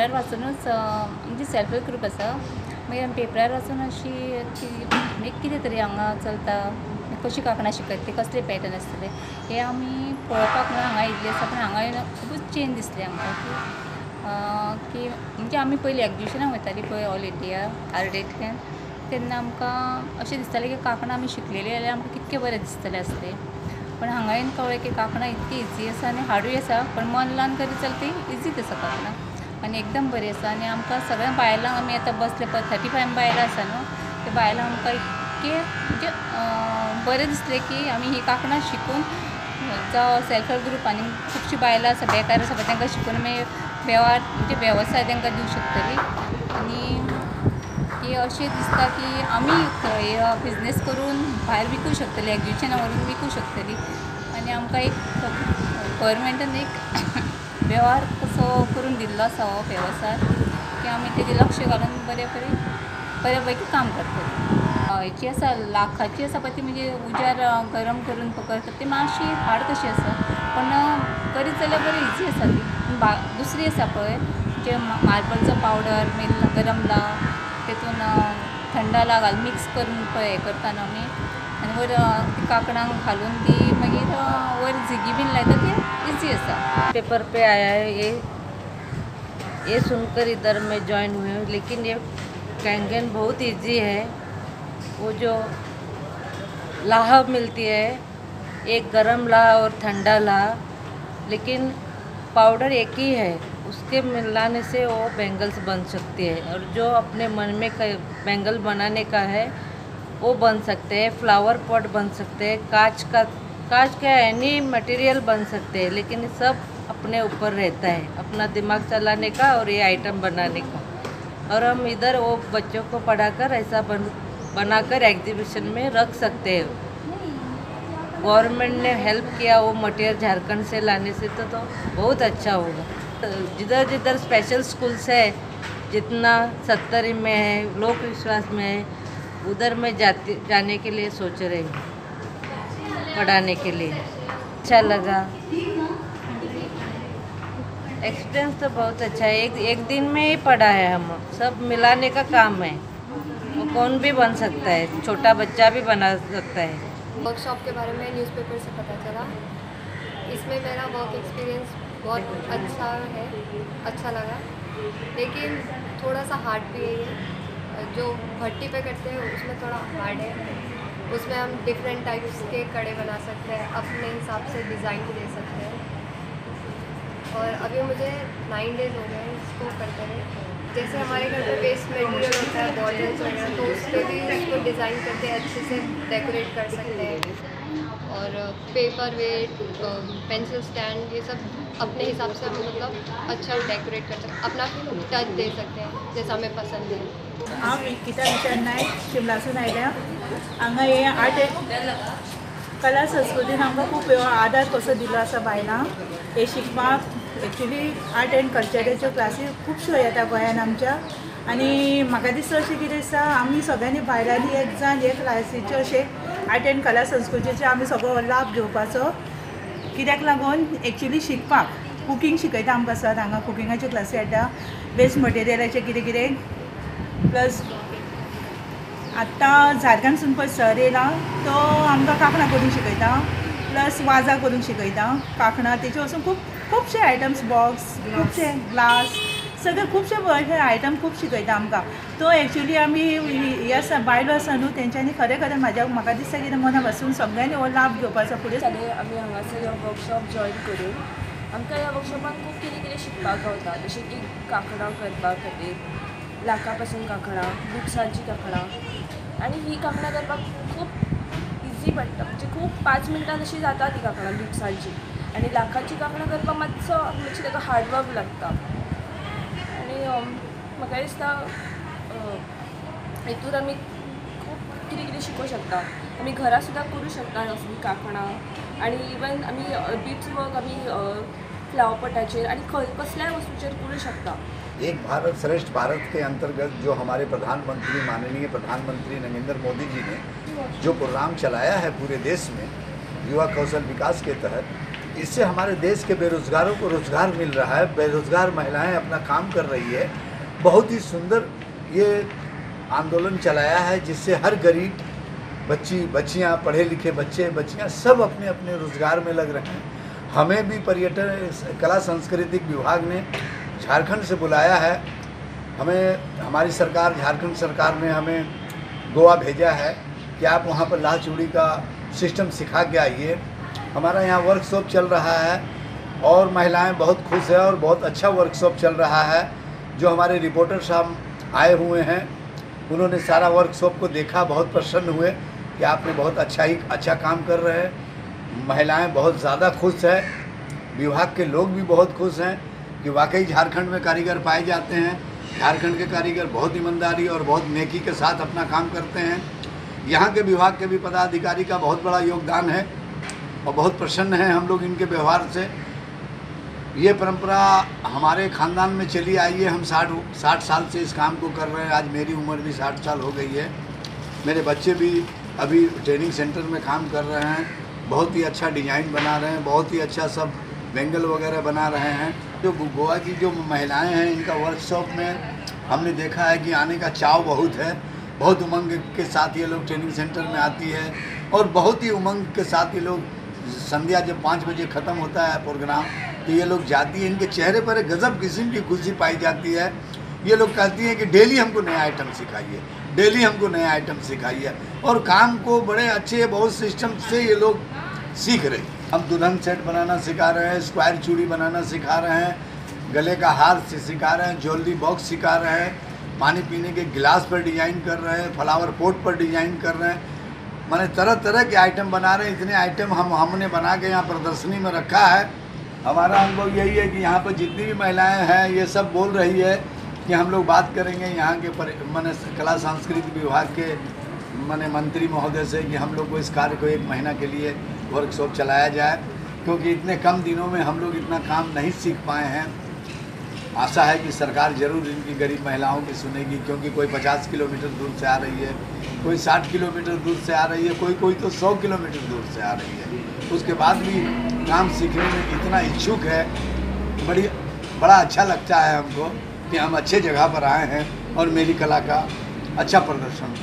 पेपरार वाचूनच म्हणजे self help group आसा, मागीर आमी पेपरार वाचून अशी की कितें तरी हांगा चलता, कशी कांकणां शिकयता ते कसले पॅटर्न आसतले हे आमी पळोवपाक म्हणून हांगा येयल्ली आसा. पण हांगा येवन खूबच चेंज दिसलें आमकां की म्हणजे आमी पयलीं एग्जिबिशनाक वयतालीं पळय ऑल इंडिया आर्टेंतल्यान, तेन्ना आमकां अशें दिसतालें की कांकणां आमी शिकलेलीं जाल्यार आमकां कितकें बरें दिसतलें आसलें. पण हांगा येवन कळ्ळें की कांकणां इतकी इजी आसा आनी हार्डूय आसा, पण मन लावन करीत जाल्यार ती इजीच आसा कांकणां आनी एकदम बरी आसा. आनी आमकां सगळ्या बायलांक आमी आतां बसले पळय 35 बायलां आसा न्हू, त्या बायलांक आमकां इतकें म्हणजे बरें दिसलें की आमी ही कांकणां शिकून जावं सेल्फ हेल्प ग्रूप आनी खुबशीं बायलां आसा बेकार आसा पळय तांकां शिकून मागीर म्हणजे वेवसाय तांकां दिवंक शकतलीं. आनी की अशें दिसता की आमी थंय बिजनेस करून भायर विकूं शकतलीं, एग्जिबिशनां व्हरून विकूं शकतलीं. आनी आमकां एक गव्हर्मेंटान एक वेव्हार कसो करून दिल्लो आसा हो वेवसाय की आमी तेजेर लक्ष घालून बऱ्यापैकी काम करतलीं. हेची आसा लाखाची आसा पळय ती म्हणजे उजार गरम करून पकडटा ती मातशी हार्ड कशी आसा, पण करीत जाल्यार बरी इजी आसा ती. दुसरी आसा पळय जे मार्बलचो पावडर गरम लाव तेतून थंडाला घालून मिक्स करून पळय हें करता न्हू आमी आनी वयर ती कांकणांक घालून ती मागीर वयर झिगी बीन लायता ती इजी आसा. पेपर पे आया है ये सुनकर इधर मैं ज्वाइन हुई हूँ, लेकिन ये कैंगन बहुत इजी है। वो जो लाह मिलती है, एक गरम लाह और ठंडा लाह, लेकिन पाउडर एक ही है, उसके मिलाने से वो बैंगल्स बन सकती है। और जो अपने मन में बैंगल बनाने का है वो बन सकते हैं, फ्लावर पॉट बन सकते हैं, कांच का एनी मटेरियल बन सकते हैं, लेकिन सब अपने ऊपर रहता है अपना दिमाग चलाने का और ये आइटम बनाने का। और हम इधर वो बच्चों को पढ़ाकर ऐसा बनाकर एग्जीबिशन में रख सकते हैं। गवर्नमेंट ने हेल्प किया वो मटेरियल झारखंड से लाने से तो बहुत अच्छा होगा। जिधर जिधर स्पेशल स्कूल्स है, जितना 70 में है, लोक विश्वास में है, उधर मैं जाने के लिए सोच रही हूँ, पढ़ाने के लिए। अच्छा लगा, एक्सपीरियंस तो बहुत अच्छा है। एक दिन में ही पढ़ा है, हम सब मिलाने का काम है, वो कौन भी बन सकता है, छोटा बच्चा भी बना सकता है। वर्कशॉप के बारे में न्यूज़पेपर से पता चला, इसमें मेरा वर्क एक्सपीरियंस बहुत अच्छा है, अच्छा लगा, लेकिन थोड़ा सा हार्ड भी है ये। जो भट्टी पे करते हैं उसमें थोड़ा हार्ड है, उसमें हम डिफरेंट टाइप्स के कड़े बना सकते हैं, अपने हिसाब से डिज़ाइन दे सकते हैं। और अभी मुझे 9 डेज़ हो गए इसको करते हुए। जैसे हमारे घर पे वेस्ट मटेरियल होता है बॉटल्स वगैरह, तो उस पर भी उसको डिज़ाइन करके अच्छे से डेकोरेट कर सकते हैं। और पेपर वेट, पेंसिल स्टैंड, ये सब अपने हिसाब से हम मतलब अच्छा डेकोरेट कर सकते हैं, अपना टच दे सकते हैं जैसा हमें पसंद है। हांव विकिता विचार नायक शिमलासून आयल्या हांगा हे आर्ट कला संस्कृतीन आमकां खूब आदार कसो दिलो आसा बायलांक हे शिकपाक। एक्चुली आर्ट एंड कल्चराच्यो क्लासी खुबश्यो येता गोंयान आमच्या, आनी म्हाका दिसता अशें कितें आसा आमी सगळ्यांनी बायलांनी एक जावन हे क्लासीचे अशे आर्ट एंड कला संस्कृतीचे आमी सगळो लाभ घेवपाचो। कित्याक लागून एक्चुली शिकपाक कुकींग शिकयता आमकां सर, हांगा कुकिंगाच्यो क्लासी येता, वेस्ट मटेरियलाचे कितें कितें, प्लस आतां झारखंडसून पळय सर येयला तो आमकां कांकणां करून शिकयता, प्लस वाजा करून शिकयता, कांकणां तेचे वचून खुबशे आयटम्स, बॉक्स, खुबशे ग्लास, सगळे खुबशे आयटम खूब शिकयता आमकां। तो एक्चुली आमी हे आसा बायलो आसा न्हू तेंच्यांनी खरें खरें म्हाका दिसता कितें मना बसून सगळ्यांनी हो लाभ घेवपाचो फुडें। आमी हांगासर हो वर्कशॉप जॉयन करून आमकां ह्या वर्कशॉपान खूब कितें कितें शिकपाक गावता, जशें की कांकणां करपा खातीर, लाका पासून कांकणां, बुक्सांची कांकणां, आनी ही कांकणां करपाक खूब इजी पडटा, म्हणजे खूब 5 मिनटान अशी जाता ती कांकणां बुक्सांची। आनी लाखाची कांकणां करपाक मातसो म्हणजे ताका हार्डवर्क लागता, आनी म्हाका दिसता हेतून आमी खूब कितें कितें शिकूंक शकता। आमी घरा सुद्दां करूं शकता असली कांकणां, आनी इवन आमी बीट्स वर्क आमी फ्लावर पॉटाचेर आनी कसल्याय वस्तूचेर करूं शकता। एक भारत श्रेष्ठ भारत के अंतर्गत जो हमारे प्रधानमंत्री माननीय प्रधानमंत्री नरेंद्र मोदी जी ने जो प्रोग्राम चलाया है पूरे देश में युवा कौशल विकास के तहत, इससे हमारे देश के बेरोजगारों को रोजगार मिल रहा है, बेरोजगार महिलाएं अपना काम कर रही है। बहुत ही सुंदर ये आंदोलन चलाया है, जिससे हर गरीब बच्चियां, पढ़े लिखे बच्चे बच्चियां सब अपने अपने रोजगार में लग रहे हैं। हमें भी पर्यटन कला सांस्कृतिक विभाग ने झारखंड से बुलाया है। हमें हमारी सरकार, झारखंड सरकार ने हमें गोवा भेजा है कि आप वहाँ पर लाह चूड़ी का सिस्टम सिखा के आइए। हमारा यहाँ वर्कशॉप चल रहा है और महिलाएं बहुत खुश है और बहुत अच्छा वर्कशॉप चल रहा है। जो हमारे रिपोर्टर साहब आए हुए हैं उन्होंने सारा वर्कशॉप को देखा, बहुत प्रसन्न हुए कि आपने बहुत अच्छा काम कर रहे हैं। महिलाएं बहुत ज़्यादा खुश है, विभाग के लोग भी बहुत खुश हैं कि वाकई झारखंड में कारीगर पाए जाते हैं। झारखंड के कारीगर बहुत ईमानदारी और बहुत नेकी के साथ अपना काम करते हैं। यहाँ के विभाग के भी पदाधिकारी का बहुत बड़ा योगदान है और बहुत प्रसन्न हैं हम लोग इनके व्यवहार से। ये परंपरा हमारे ख़ानदान में चली आई है। हम 60 साल से इस काम को कर रहे हैं। आज मेरी उम्र भी 60 साल हो गई है। मेरे बच्चे भी अभी ट्रेनिंग सेंटर में काम कर रहे हैं। बहुत ही अच्छा डिज़ाइन बना रहे हैं, बहुत ही अच्छा सब बेंगल वगैरह बना रहे हैं। जो गोवा की जो महिलाएं हैं, इनका वर्कशॉप में हमने देखा है कि आने का चाव बहुत है। बहुत उमंग के साथ ये लोग ट्रेनिंग सेंटर में आती है और बहुत ही उमंग के साथ ये लोग संध्या जब 5 बजे ख़त्म होता है प्रोग्राम तो ये लोग जाती है। इनके चेहरे पर एक गजब किस्म की खुशी पाई जाती है। ये लोग कहती हैं कि डेली हमको नया आइटम सिखाइए, डेली हमको नया आइटम सिखाइए। और काम को बड़े अच्छे बहुत सिस्टम से ये लोग सीख रहे हैं। हम दुल्हन सेट बनाना सिखा रहे हैं, स्क्वायर चूड़ी बनाना सिखा रहे हैं, गले का हार सिखा रहे हैं, ज्वेलरी बॉक्स सिखा रहे हैं, पानी पीने के गिलास पर डिज़ाइन कर रहे हैं, फ्लावर पॉट पर डिज़ाइन कर रहे हैं। माने तरह तरह के आइटम बना रहे हैं। इतने आइटम हमने बना के यहाँ प्रदर्शनी में रखा है। हमारा अनुभव यही है कि यहाँ पर जितनी भी महिलाएं हैं ये सब बोल रही है कि हम लोग बात करेंगे यहाँ के माने कला सांस्कृतिक विभाग के माने मंत्री महोदय से कि हम लोग को इस कार्य को 1 महीना के लिए वर्कशॉप चलाया जाए, क्योंकि इतने कम दिनों में हम लोग इतना काम नहीं सीख पाए हैं। आशा है कि सरकार ज़रूर इनकी गरीब महिलाओं की सुनेगी, क्योंकि कोई 50 किलोमीटर दूर से आ रही है, कोई 60 किलोमीटर दूर से आ रही है, कोई तो 100 किलोमीटर दूर से आ रही है। उसके बाद भी काम सीखने में इतना इच्छुक है। बड़ा अच्छा लगता है हमको कि हम अच्छे जगह पर आए हैं और मेरी कला का अच्छा प्रदर्शन